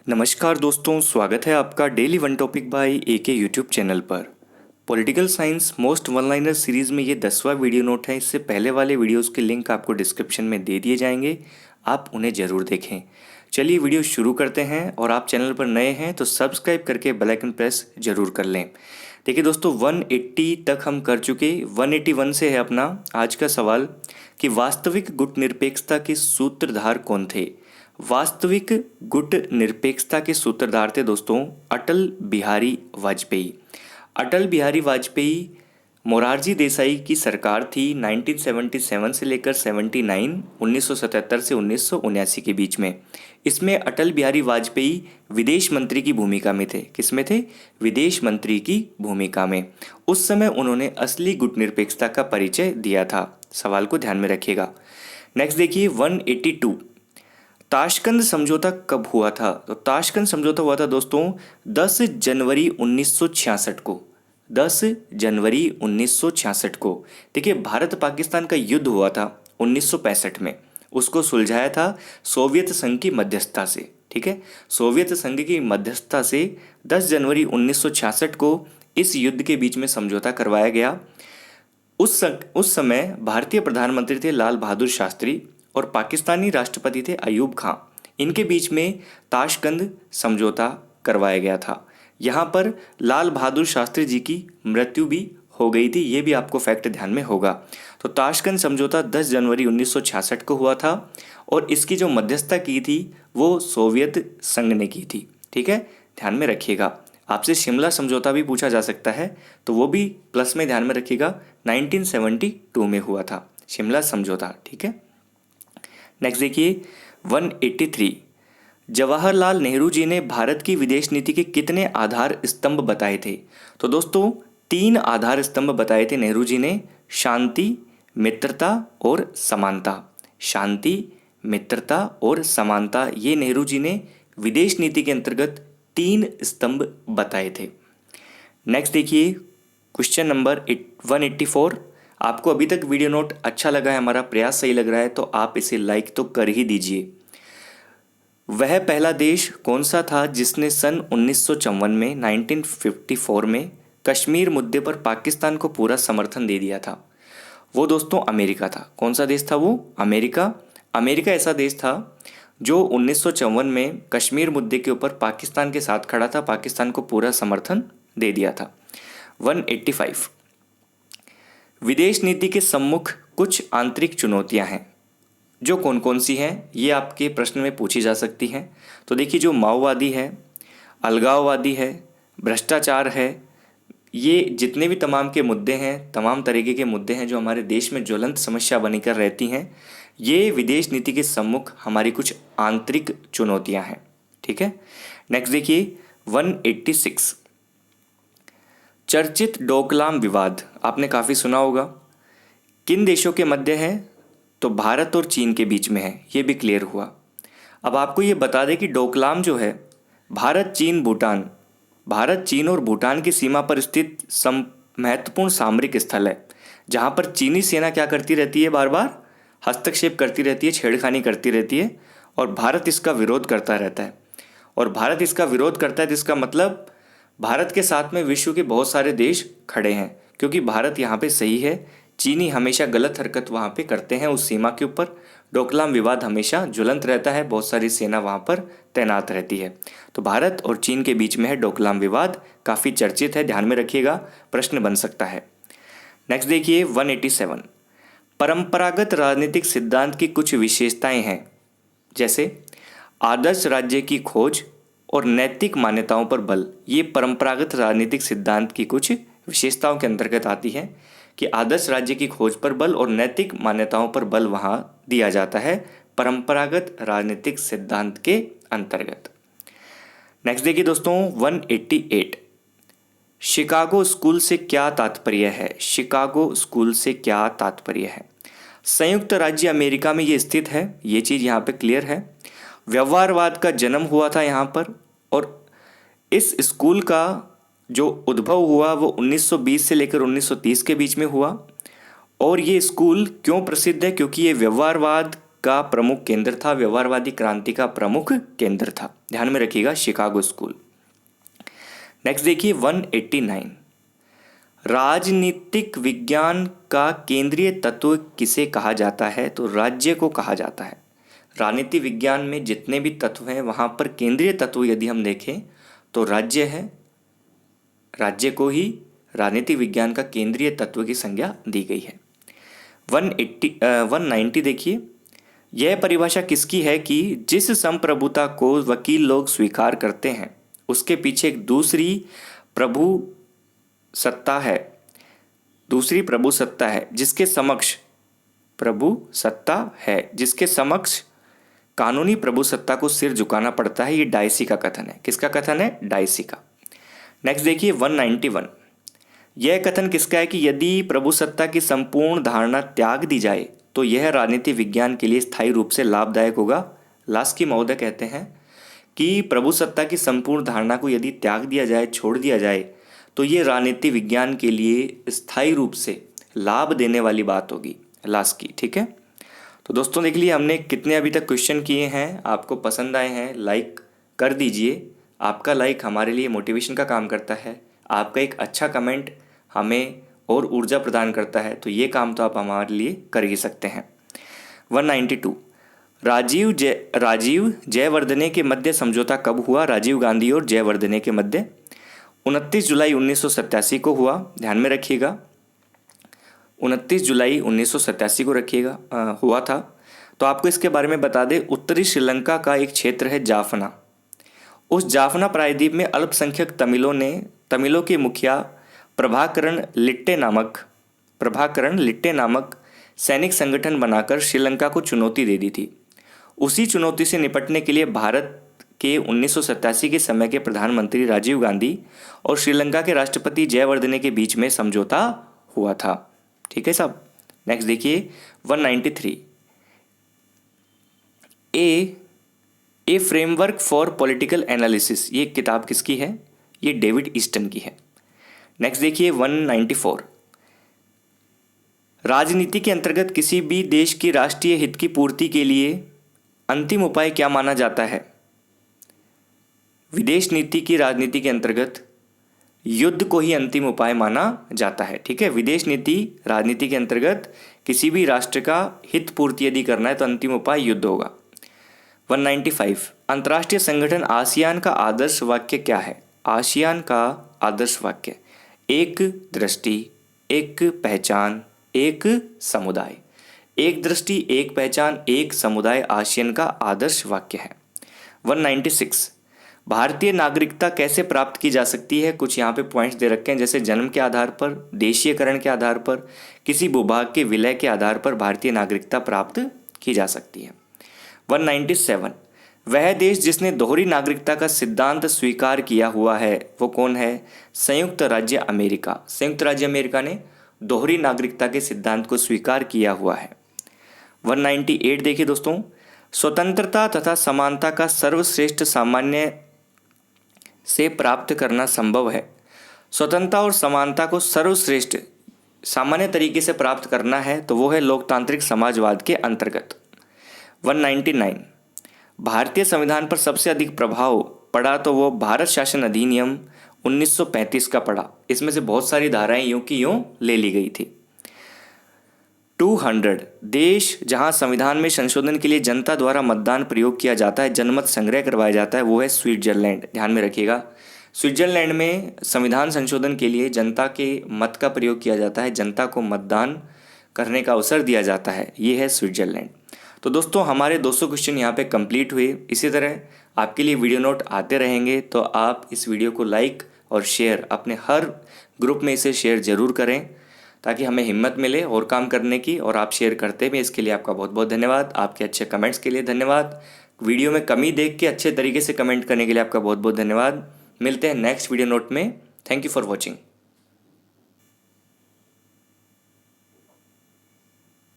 नमस्कार दोस्तों, स्वागत है आपका daily one topic by AK YouTube channel पर। Political science most one liner series में ये 10वां वीडियो नोट है। इससे पहले वाले वीडियोस के लिंक आपको डिस्क्रिप्शन में दे दिए जाएंगे, आप उन्हें ज़रूर देखें। चलिए वीडियो शुरू करते हैं, और आप चैनल पर नए हैं तो सब्सक्राइब करके बेल आइकन प्रेस जरूर कर लें। देखिए दोस्तों, 180 तक हम कर चुके। 181 से है अपना आज का सवाल कि वास्तविक गुट निरपेक्षता के सूत्रधार कौन थे। वास्तविक गुट निरपेक्षता के सूत्रधार थे दोस्तों अटल बिहारी वाजपेयी। अटल बिहारी वाजपेयी मोरारजी देसाई की सरकार थी 1977 से लेकर 79, 1977 से 1979 के बीच में। इसमें अटल बिहारी वाजपेयी विदेश मंत्री की भूमिका में थे। किसमें थे? विदेश मंत्री की भूमिका में। उस समय उन्होंने असली गुट निरपेक्षता का परिचय दिया था। सवाल को ध्यान में रखिएगा। नेक्स्ट देखिए 182, ताशकंद समझौता कब हुआ था? तो ताशकंद समझौता हुआ था दोस्तों 10 जनवरी 1966 को। 10 जनवरी 1966 को। देखिए, भारत पाकिस्तान का युद्ध हुआ था 1965 में। उसको सुलझाया था सोवियत संघ की मध्यस्थता से। ठीक है, सोवियत संघ की मध्यस्थता से 10 जनवरी 1966 को इस युद्ध के बीच में समझौता करवाया गया। उस समय भारतीय प्रधानमंत्री थे लाल बहादुर शास्त्री और पाकिस्तानी राष्ट्रपति थे अयूब खां। इनके बीच में ताशकंद समझौता करवाया गया था। यहाँ पर लाल बहादुर शास्त्री जी की मृत्यु भी हो गई थी, ये भी आपको फैक्ट ध्यान में होगा। तो ताशकंद समझौता 10 जनवरी 1966 को हुआ था, और इसकी जो मध्यस्थता की थी वो सोवियत संघ ने की थी। ठीक है, ध्यान में रखिएगा। आपसे शिमला समझौता भी पूछा जा सकता है, तो वो भी प्लस में ध्यान में रखिएगा। 1972 में हुआ था शिमला समझौता। ठीक है, नेक्स्ट देखिए 183, जवाहरलाल नेहरू जी ने भारत की विदेश नीति के कितने आधार स्तंभ बताए थे? तो दोस्तों 3 आधार स्तंभ बताए थे नेहरू जी ने। शांति, मित्रता और समानता। शांति, मित्रता और समानता, ये नेहरू जी ने विदेश नीति के अंतर्गत 3 स्तंभ बताए थे। नेक्स्ट देखिए क्वेश्चन नंबर 184। आपको अभी तक वीडियो नोट अच्छा लगा है, हमारा प्रयास सही लग रहा है, तो आप इसे लाइक तो कर ही दीजिए। वह पहला देश कौन सा था जिसने सन 1954 में 1954 में कश्मीर मुद्दे पर पाकिस्तान को पूरा समर्थन दे दिया था? वो दोस्तों अमेरिका था। कौन सा देश था वो? अमेरिका। अमेरिका ऐसा देश था जो 1954 में कश्मीर मुद्दे के ऊपर पाकिस्तान के साथ खड़ा था, पाकिस्तान को पूरा समर्थन दे दिया था। 185, विदेश नीति के सम्मुख कुछ आंतरिक चुनौतियां हैं, जो कौन कौन सी हैं, ये आपके प्रश्न में पूछी जा सकती हैं। तो देखिए, जो माओवादी है, अलगाववादी है, भ्रष्टाचार है, ये जितने भी तमाम के मुद्दे हैं, तमाम तरीके के मुद्दे हैं जो हमारे देश में ज्वलंत समस्या बनीकर रहती हैं, ये विदेश नीति के सम्मुख हमारी कुछ आंतरिक चुनौतियां हैं। ठीक है, नेक्स्ट देखिए 186, चर्चित डोकलाम विवाद आपने काफ़ी सुना होगा। किन देशों के मध्य है? तो भारत और चीन के बीच में है, ये भी क्लियर हुआ। अब आपको ये बता दें कि डोकलाम जो है भारत चीन और भूटान की सीमा पर स्थित महत्वपूर्ण सामरिक स्थल है, जहाँ पर चीनी सेना क्या करती रहती है? बार बार हस्तक्षेप करती रहती है, छेड़खानी करती रहती है, और भारत इसका विरोध करता रहता है। और भारत इसका विरोध करता है तो इसका मतलब भारत के साथ में विश्व के बहुत सारे देश खड़े हैं, क्योंकि भारत यहाँ पे सही है। चीनी हमेशा गलत हरकत वहाँ पे करते हैं उस सीमा के ऊपर। डोकलाम विवाद हमेशा ज्वलंत रहता है, बहुत सारी सेना वहाँ पर तैनात रहती है। तो भारत और चीन के बीच में है डोकलाम विवाद, काफ़ी चर्चित है, ध्यान में रखिएगा, प्रश्न बन सकता है। नेक्स्ट देखिए 187, परंपरागत राजनीतिक सिद्धांत की कुछ विशेषताएं हैं, जैसे आदर्श राज्य की खोज और नैतिक मान्यताओं पर बल। ये परंपरागत राजनीतिक सिद्धांत की कुछ विशेषताओं के अंतर्गत आती है कि आदर्श राज्य की खोज पर बल और नैतिक मान्यताओं पर बल वहाँ दिया जाता है परंपरागत राजनीतिक सिद्धांत के अंतर्गत। नेक्स्ट देखिए दोस्तों 188, शिकागो स्कूल से क्या तात्पर्य है? शिकागो स्कूल से क्या तात्पर्य है? संयुक्त राज्य अमेरिका में ये स्थित है, ये चीज़ यहाँ पे क्लियर है। व्यवहारवाद का जन्म हुआ था यहाँ पर, और इस स्कूल का जो उद्भव हुआ वो 1920 से लेकर 1930 के बीच में हुआ। और ये स्कूल क्यों प्रसिद्ध है? क्योंकि ये व्यवहारवाद का प्रमुख केंद्र था, व्यवहारवादी क्रांति का प्रमुख केंद्र था। ध्यान में रखिएगा, शिकागो स्कूल। नेक्स्ट देखिए 189, राजनीतिक विज्ञान का केंद्रीय तत्व किसे कहा जाता है? तो राज्य को कहा जाता है। राजनीति विज्ञान में जितने भी तत्व हैं वहाँ पर केंद्रीय तत्व यदि हम देखें तो राज्य है। राज्य को ही राजनीति विज्ञान का केंद्रीय तत्व की संज्ञा दी गई है। 190 देखिए, यह परिभाषा किसकी है कि जिस संप्रभुता को वकील लोग स्वीकार करते हैं उसके पीछे एक दूसरी प्रभु सत्ता है जिसके समक्ष कानूनी प्रभु सत्ता को सिर झुकाना पड़ता है। ये डायसी का कथन है। किसका कथन है? डायसी का। नेक्स्ट देखिए 191, यह कथन किसका है कि यदि प्रभु सत्ता की संपूर्ण धारणा त्याग दी जाए तो यह राजनीति विज्ञान के लिए स्थायी रूप से लाभदायक होगा। लास्की महोदय कहते हैं कि प्रभु सत्ता की संपूर्ण धारणा को यदि त्याग दिया जाए, छोड़ दिया जाए, तो ये राजनीति विज्ञान के लिए स्थायी रूप से लाभ देने वाली बात होगी। लास्की, ठीक है। तो दोस्तों देख लिए हमने कितने अभी तक क्वेश्चन किए हैं। आपको पसंद आए हैं, लाइक कर दीजिए। आपका लाइक हमारे लिए मोटिवेशन का काम करता है। आपका एक अच्छा कमेंट हमें और ऊर्जा प्रदान करता है, तो ये काम तो आप हमारे लिए कर ही सकते हैं। 192, राजीव जयवर्धने के मध्य समझौता कब हुआ? राजीव गांधी और जयवर्धने के मध्य 29 जुलाई 1987 को हुआ। ध्यान में रखिएगा, 29 जुलाई 1987 को हुआ था। तो आपको इसके बारे में बता दें, उत्तरी श्रीलंका का एक क्षेत्र है जाफना। उस जाफना प्रायद्वीप में अल्पसंख्यक तमिलों के मुखिया प्रभाकरण लिट्टे नामक सैनिक संगठन बनाकर श्रीलंका को चुनौती दे दी थी। उसी चुनौती से निपटने के लिए भारत के 1987 के समय के प्रधानमंत्री राजीव गांधी और श्रीलंका के राष्ट्रपति जयवर्धने के बीच में समझौता हुआ था। ठीक है साहब। नेक्स्ट देखिए 193, ए फ्रेमवर्क फॉर पॉलिटिकल एनालिसिस, ये किताब किसकी है? ये डेविड ईस्टन की है। नेक्स्ट देखिए 194, राजनीति के अंतर्गत किसी भी देश की राष्ट्रीय हित की पूर्ति के लिए अंतिम उपाय क्या माना जाता है? विदेश नीति की राजनीति के अंतर्गत युद्ध को ही अंतिम उपाय माना जाता है। ठीक है, विदेश नीति राजनीति के अंतर्गत किसी भी राष्ट्र का हित पूर्ति यदि करना है तो अंतिम उपाय युद्ध होगा। 195, अंतर्राष्ट्रीय संगठन आसियान का आदर्श वाक्य क्या है? आसियान का आदर्श वाक्य, एक दृष्टि, एक पहचान, एक समुदाय। एक दृष्टि, एक पहचान, एक समुदाय आसियान का आदर्श वाक्य है। 196, भारतीय नागरिकता कैसे प्राप्त की जा सकती है? कुछ यहाँ पे पॉइंट्स दे रखे हैं, जैसे जन्म के आधार पर, देशीयकरण के आधार पर, किसी भूभाग के विलय के आधार पर भारतीय नागरिकता प्राप्त की जा सकती है। 197, वह देश जिसने दोहरी नागरिकता का सिद्धांत स्वीकार किया हुआ है वो कौन है? संयुक्त राज्य अमेरिका। संयुक्त राज्य अमेरिका ने दोहरी नागरिकता के सिद्धांत को स्वीकार किया हुआ है। 198 देखिए दोस्तों, स्वतंत्रता तथा समानता का सर्वश्रेष्ठ सामान्य से प्राप्त करना संभव है। स्वतंत्रता और समानता को सर्वश्रेष्ठ सामान्य तरीके से प्राप्त करना है तो वो है लोकतांत्रिक समाजवाद के अंतर्गत। 199, भारतीय संविधान पर सबसे अधिक प्रभाव पड़ा तो वो भारत शासन अधिनियम 1935 का पड़ा। इसमें से बहुत सारी धाराएं यूं की यूं ले ली गई थी। 200, देश जहां संविधान में संशोधन के लिए जनता द्वारा मतदान प्रयोग किया जाता है, जनमत संग्रह करवाया जाता है, वो है स्विट्जरलैंड। ध्यान में रखिएगा, स्विट्जरलैंड में संविधान संशोधन के लिए जनता के मत का प्रयोग किया जाता है, जनता को मतदान करने का अवसर दिया जाता है, ये है स्विट्जरलैंड। तो दोस्तों हमारे 200 क्वेश्चन यहाँ पे कंप्लीट हुए। इसी तरह आपके लिए वीडियो नोट आते रहेंगे, तो आप इस वीडियो को लाइक और शेयर अपने हर ग्रुप में इसे शेयर ज़रूर करें ताकि हमें हिम्मत मिले और काम करने की, और आप शेयर करते भी, इसके लिए आपका बहुत बहुत धन्यवाद। आपके अच्छे कमेंट्स के लिए धन्यवाद। वीडियो में कमी देख के अच्छे तरीके से कमेंट करने के लिए आपका बहुत बहुत धन्यवाद। मिलते हैं नेक्स्ट वीडियो नोट में। Thank you for watching.